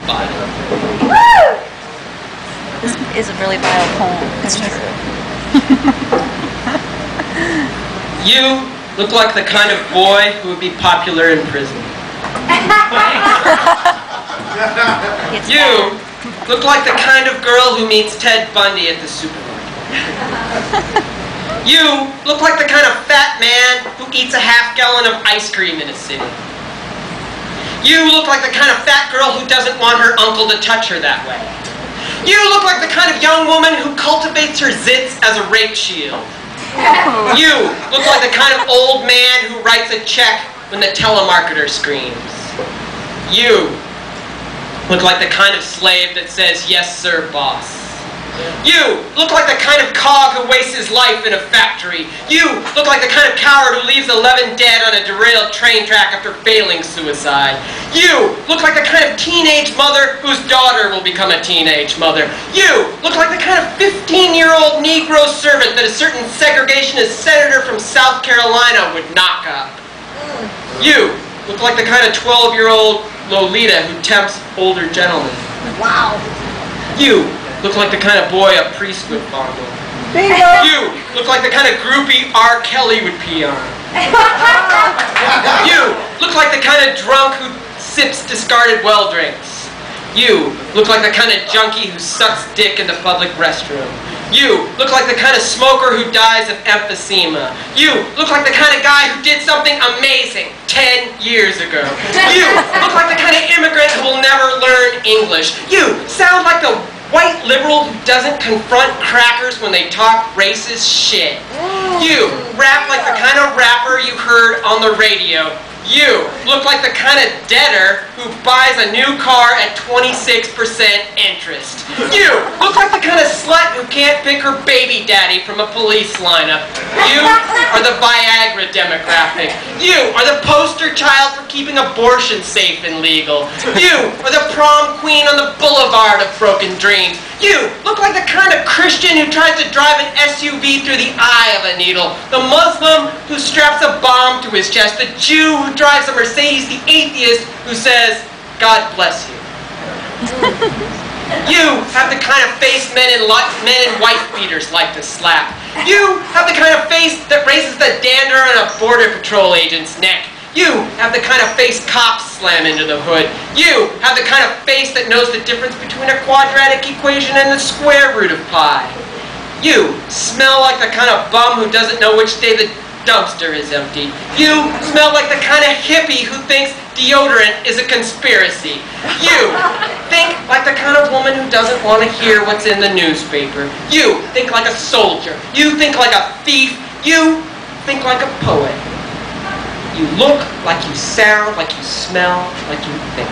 bile. This is a really vile poem. It's true. You look like the kind of boy who would be popular in prison. You look like the kind of girl who meets Ted Bundy at the supermarket. You look like the kind of fat man who eats a half-gallon of ice cream in a city. You look like the kind of fat girl who doesn't want her uncle to touch her that way. You look like the kind of young woman who cultivates her zits as a rape shield. You look like the kind of old man who writes a check when the telemarketer screams. You look like the kind of slave that says, "Yes, sir, boss." You look like the kind of cog who wastes his life in a factory. You look like the kind of coward who leaves 11 dead on a derailed train track after failing suicide. You look like the kind of teenage mother whose daughter will become a teenage mother. You look like the kind of 15-year-old Negro servant that a certain segregationist senator from South Carolina would knock up. You look like the kind of 12-year-old Lolita who tempts older gentlemen. Wow. You look like the kind of boy a priest would fondle. You look like the kind of groupie R. Kelly would pee on. You look like the kind of drunk who sips discarded well drinks. You look like the kind of junkie who sucks dick in the public restroom. You look like the kind of smoker who dies of emphysema. You look like the kind of guy who did something amazing 10 years ago. You look like the kind of immigrant who will never learn English. You sound like the white liberal who doesn't confront crackers when they talk racist shit. You rap like the kind of rapper you heard on the radio. You look like the kind of debtor who buys a new car at 26% interest. You look like the kind of slut who can't pick her baby daddy from a police lineup. You are the Viagra demographic. You are the poster child for keeping abortion safe and legal. You are the prom queen on the boulevard of broken dreams. You look like the kind of Christian who tries to drive an SUV through the eye of a needle. The Muslim who straps a bomb to his chest. The Jew who drives a Mercedes. The atheist who says, "God bless you." You have the kind of face men in wife beaters like to slap. You have the kind of face that raises the dander on a border patrol agent's neck. You have the kind of face cops slam into the hood. You have the kind of face that knows the difference between a quadratic equation and the square root of pi. You smell like the kind of bum who doesn't know which day the dumpster is empty. You smell like the kind of hippie who thinks deodorant is a conspiracy. You think like the kind of woman who doesn't want to hear what's in the newspaper. You think like a soldier. You think like a thief. You think like a poet. You look like you sound, like you smell, like you think.